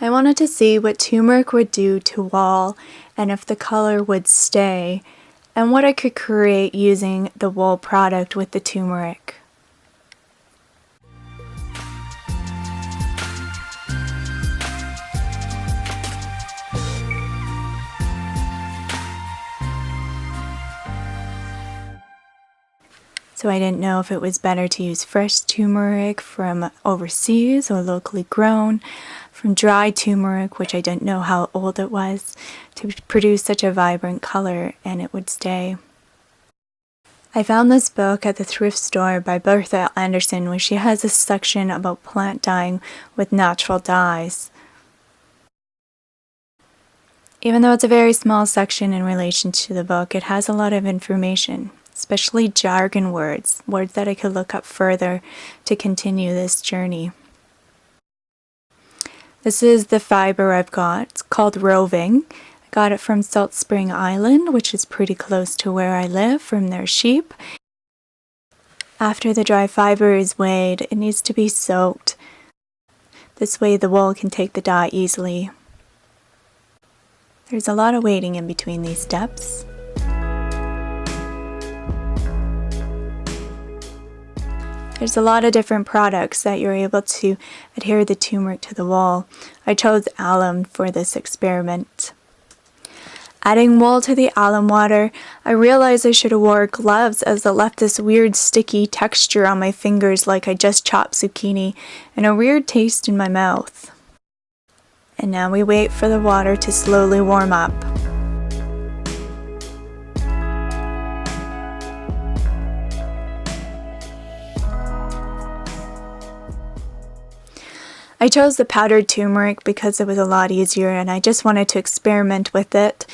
I wanted to see what turmeric would do to wool and if the color would stay, and what I could create using the wool product with the turmeric. So I didn't know if it was better to use fresh turmeric from overseas or locally grown, from dry turmeric, which I didn't know how old it was, to produce such a vibrant color and it would stay. I found this book at the thrift store by Bertha Anderson, where she has a section about plant dyeing with natural dyes. Even though it's a very small section in relation to the book, it has a lot of information, especially jargon words that I could look up further to continue this journey. This is the fiber I've got. It's called roving. I got it from Salt Spring Island, which is pretty close to where I live, from their sheep. After the dry fiber is weighed, it needs to be soaked. This way the wool can take the dye easily. There's a lot of waiting in between these steps. There's a lot of different products that you're able to adhere the turmeric to the wool. I chose alum for this experiment. Adding wool to the alum water, I realized I should have wore gloves, as it left this weird sticky texture on my fingers like I just chopped zucchini and a weird taste in my mouth. And now we wait for the water to slowly warm up. I chose the powdered turmeric because it was a lot easier and I just wanted to experiment with it.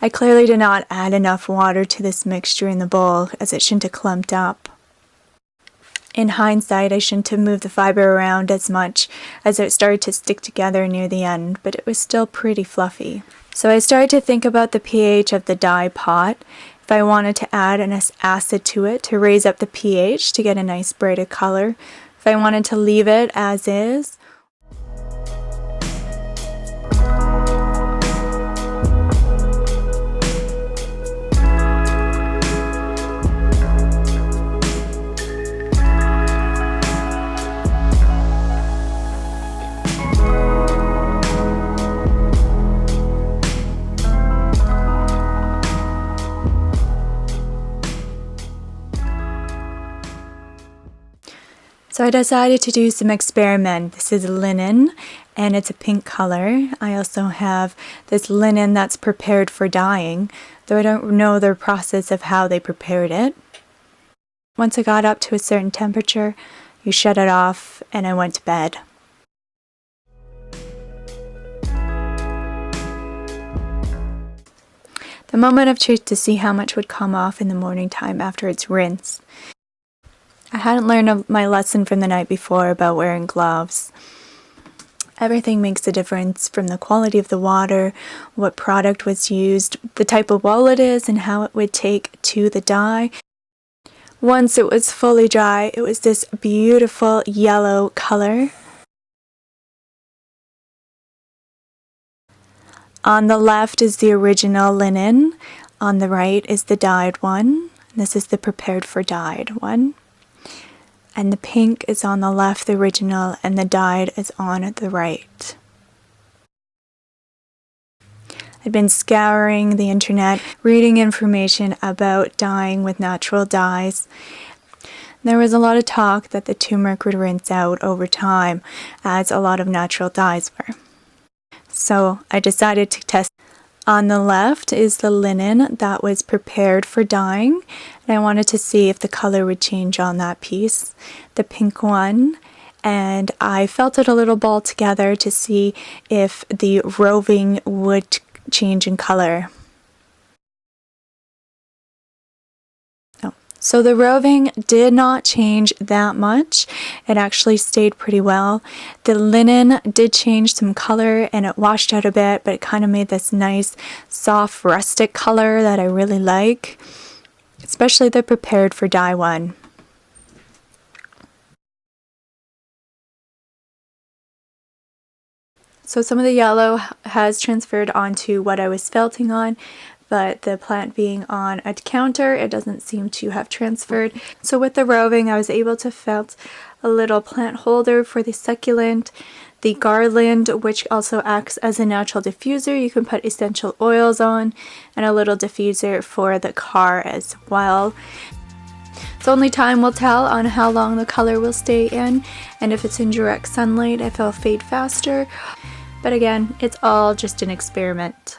I clearly did not add enough water to this mixture in the bowl, as it shouldn't have clumped up. In hindsight, I shouldn't have moved the fiber around as much, as it started to stick together near the end, but it was still pretty fluffy. So I started to think about the pH of the dye pot, if I wanted to add an acid to it to raise up the pH to get a nice brighter color, if I wanted to leave it as is. So I decided to do some experiment. This is linen and it's a pink color. I also have this linen that's prepared for dyeing, though I don't know the process of how they prepared it. Once it got up to a certain temperature, you shut it off and I went to bed. The moment of truth to see how much would come off in the morning time after it's rinsed. I hadn't learned my lesson from the night before about wearing gloves. Everything makes a difference, from the quality of the water, what product was used, the type of wool it is, and how it would take to the dye. Once it was fully dry, it was this beautiful yellow color. On the left is the original linen. On the right is the dyed one. This is the prepared for dyed one. And the pink is on the left, the original, and the dyed is on the right. I'd been scouring the internet, reading information about dyeing with natural dyes. There was a lot of talk that the turmeric would rinse out over time, as a lot of natural dyes were. So I decided to test. On the left is the linen that was prepared for dyeing, and I wanted to see if the color would change on that piece, the pink one, and I felt it a little ball together to see if the roving would change in color. So the roving did not change that much. It actually stayed pretty well. The linen did change some color and it washed out a bit, but it kind of made this nice soft rustic color that I really like, especially the prepared for dye one. So some of the yellow has transferred onto what I was felting on, but the plant being on a counter, it doesn't seem to have transferred. So with the roving, I was able to felt a little plant holder for the succulent, the garland, which also acts as a natural diffuser. You can put essential oils on, and a little diffuser for the car as well. So only time will tell on how long the color will stay in, and if it's in direct sunlight, if it'll fade faster. But again, it's all just an experiment.